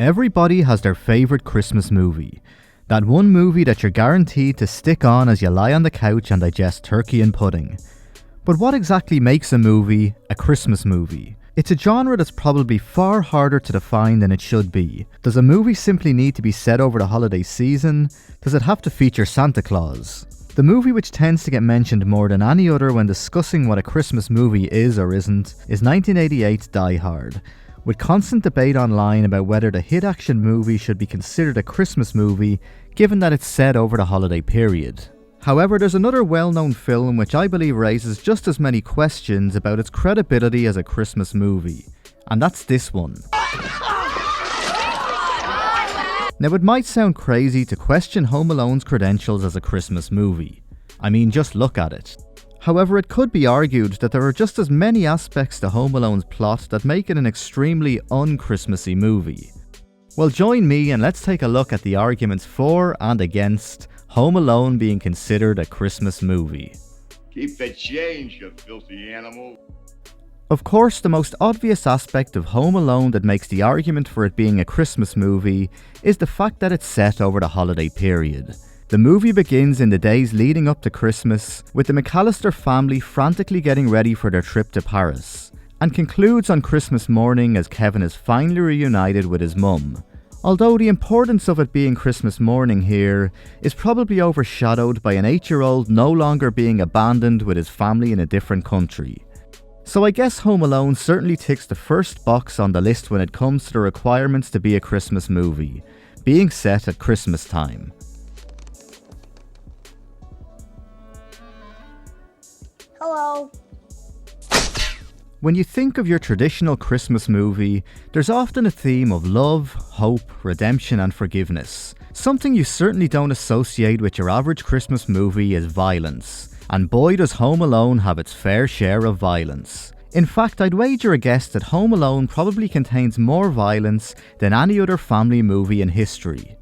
Everybody has their favourite Christmas movie. That one movie that you're guaranteed to stick on as you lie on the couch and digest turkey and pudding. But what exactly makes a movie a Christmas movie? It's a genre that's probably far harder to define than it should be. Does a movie simply need to be set over the holiday season? Does it have to feature Santa Claus? The movie which tends to get mentioned more than any other when discussing what a Christmas movie is or isn't is 1988's Die Hard, with constant debate online about whether the hit action movie should be considered a Christmas movie given that it's set over the holiday period. However, there's another well-known film which I believe raises just as many questions about its credibility as a Christmas movie, and that's this one. Now, it might sound crazy to question Home Alone's credentials as a Christmas movie. I mean, just look at it. However, it could be argued that there are just as many aspects to Home Alone's plot that make it an extremely un-Christmassy movie. Well, join me and let's take a look at the arguments for and against Home Alone being considered a Christmas movie. Keep the change, you filthy animal. Of course, the most obvious aspect of Home Alone that makes the argument for it being a Christmas movie is the fact that it's set over the holiday period. The movie begins in the days leading up to Christmas, with the McAllister family frantically getting ready for their trip to Paris, and concludes on Christmas morning as Kevin is finally reunited with his mum. Although the importance of it being Christmas morning here is probably overshadowed by an 8-year-old no longer being abandoned with his family in a different country. So I guess Home Alone certainly ticks the first box on the list when it comes to the requirements to be a Christmas movie, being set at Christmas time. Hello. When you think of your traditional Christmas movie, there's often a theme of love, hope, redemption and forgiveness. Something you certainly don't associate with your average Christmas movie is violence. And boy does Home Alone have its fair share of violence. In fact, I'd wager a guess that Home Alone probably contains more violence than any other family movie in history.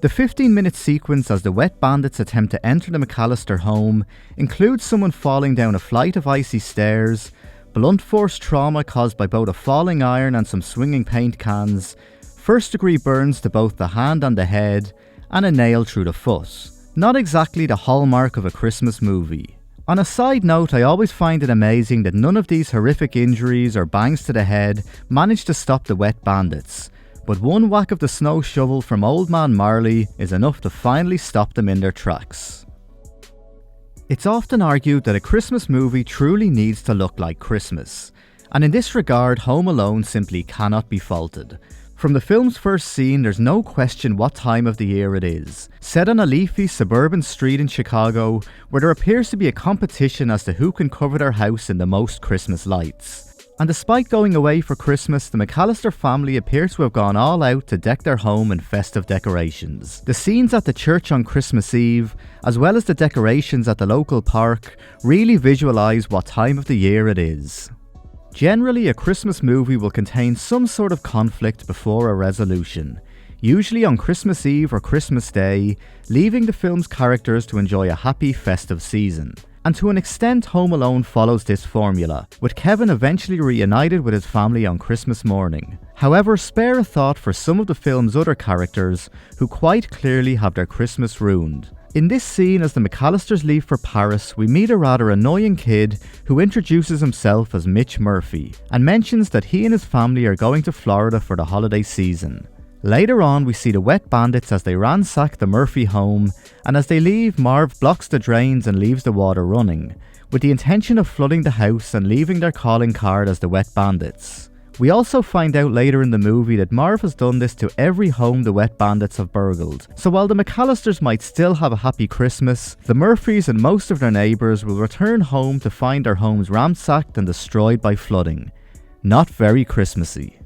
The 15-minute sequence as the wet bandits attempt to enter the McAllister home includes someone falling down a flight of icy stairs, blunt force trauma caused by both a falling iron and some swinging paint cans, first-degree burns to both the hand and the head, and a nail through the foot. Not exactly the hallmark of a Christmas movie. On a side note, I always find it amazing that none of these horrific injuries or bangs to the head managed to stop the wet bandits, but one whack of the snow shovel from Old Man Marley is enough to finally stop them in their tracks. It's often argued that a Christmas movie truly needs to look like Christmas, and in this regard Home Alone simply cannot be faulted. From the film's first scene, there's no question what time of the year it is. Set on a leafy suburban street in Chicago, where there appears to be a competition as to who can cover their house in the most Christmas lights. And despite going away for Christmas, the McAllister family appear to have gone all out to deck their home in festive decorations. The scenes at the church on Christmas Eve, as well as the decorations at the local park, really visualise what time of the year it is. Generally, a Christmas movie will contain some sort of conflict before a resolution, usually on Christmas Eve or Christmas Day, leaving the film's characters to enjoy a happy festive season. And to an extent, Home Alone follows this formula, with Kevin eventually reunited with his family on Christmas morning. However, spare a thought for some of the film's other characters, who quite clearly have their Christmas ruined. In this scene, as the McAllisters leave for Paris, we meet a rather annoying kid who introduces himself as Mitch Murphy, and mentions that he and his family are going to Florida for the holiday season. Later on, we see the wet bandits as they ransack the Murphy home, and as they leave, Marv blocks the drains and leaves the water running, with the intention of flooding the house and leaving their calling card as the wet bandits. We also find out later in the movie that Marv has done this to every home the wet bandits have burgled, so while the McAllisters might still have a happy Christmas, the Murphys and most of their neighbours will return home to find their homes ransacked and destroyed by flooding. Not very Christmassy.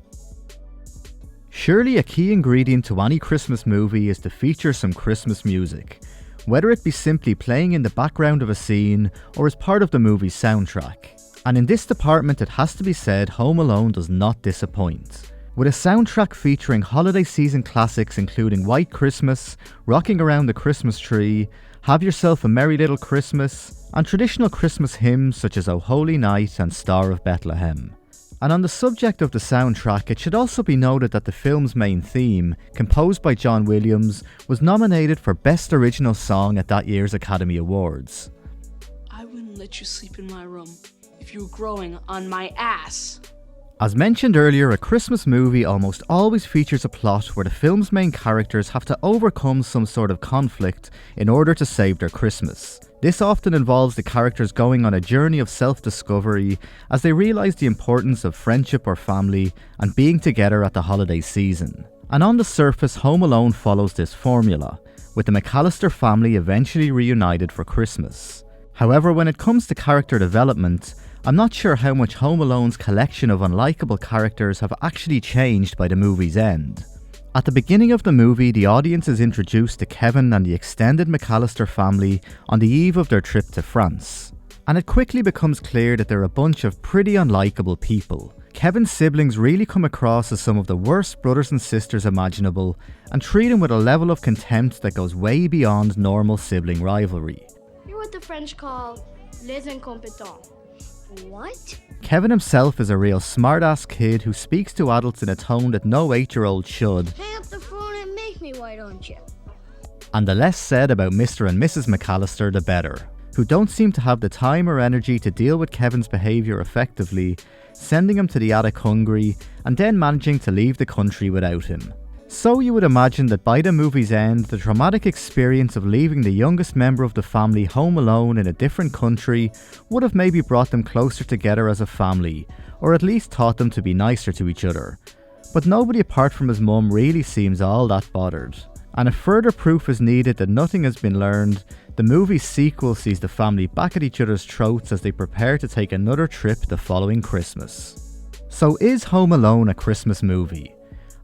Surely a key ingredient to any Christmas movie is to feature some Christmas music, whether it be simply playing in the background of a scene or as part of the movie's soundtrack. And in this department, it has to be said, Home Alone does not disappoint. With a soundtrack featuring holiday season classics including White Christmas, Rocking Around the Christmas Tree, Have Yourself a Merry Little Christmas, and traditional Christmas hymns such as O Holy Night and Star of Bethlehem. And on the subject of the soundtrack, it should also be noted that the film's main theme, composed by John Williams, was nominated for Best Original Song at that year's Academy Awards. I wouldn't let you sleep in my room if you were growing on my ass. As mentioned earlier, a Christmas movie almost always features a plot where the film's main characters have to overcome some sort of conflict in order to save their Christmas. This often involves the characters going on a journey of self-discovery as they realise the importance of friendship or family and being together at the holiday season. And on the surface, Home Alone follows this formula, with the McAllister family eventually reunited for Christmas. However, when it comes to character development, I'm not sure how much Home Alone's collection of unlikable characters have actually changed by the movie's end. At the beginning of the movie, the audience is introduced to Kevin and the extended McAllister family on the eve of their trip to France. And it quickly becomes clear that they're a bunch of pretty unlikable people. Kevin's siblings really come across as some of the worst brothers and sisters imaginable and treat him with a level of contempt that goes way beyond normal sibling rivalry. You're what the French call les incompetents. What? Kevin himself is a real smart-ass kid who speaks to adults in a tone that no 8-year-old should. Hang up the phone and make me, why don't you? And the less said about Mr. and Mrs. McAllister, the better, who don't seem to have the time or energy to deal with Kevin's behaviour effectively, sending him to the attic hungry, and then managing to leave the country without him. So you would imagine that by the movie's end, the traumatic experience of leaving the youngest member of the family home alone in a different country would have maybe brought them closer together as a family, or at least taught them to be nicer to each other. But nobody apart from his mum really seems all that bothered. And if further proof is needed that nothing has been learned, the movie's sequel sees the family back at each other's throats as they prepare to take another trip the following Christmas. So is Home Alone a Christmas movie?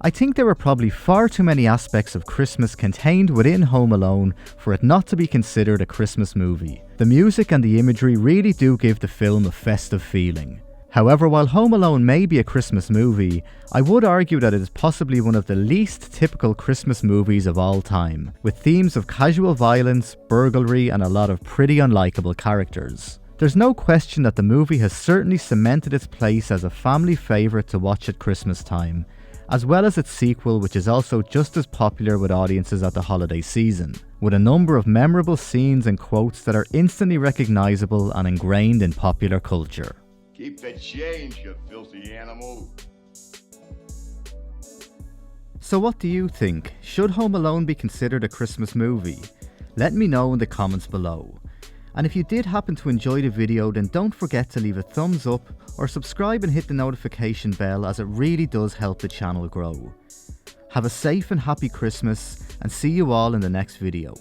I think there are probably far too many aspects of Christmas contained within Home Alone for it not to be considered a Christmas movie. The music and the imagery really do give the film a festive feeling. However, while Home Alone may be a Christmas movie, I would argue that it is possibly one of the least typical Christmas movies of all time, with themes of casual violence, burglary, and a lot of pretty unlikable characters. There's no question that the movie has certainly cemented its place as a family favourite to watch at Christmas time, as well as its sequel, which is also just as popular with audiences at the holiday season, with a number of memorable scenes and quotes that are instantly recognisable and ingrained in popular culture. Keep the change, you filthy animal. So what do you think? Should Home Alone be considered a Christmas movie? Let me know in the comments below. And if you did happen to enjoy the video, then don't forget to leave a thumbs up or subscribe and hit the notification bell, as it really does help the channel grow. Have a safe and happy Christmas, and see you all in the next video.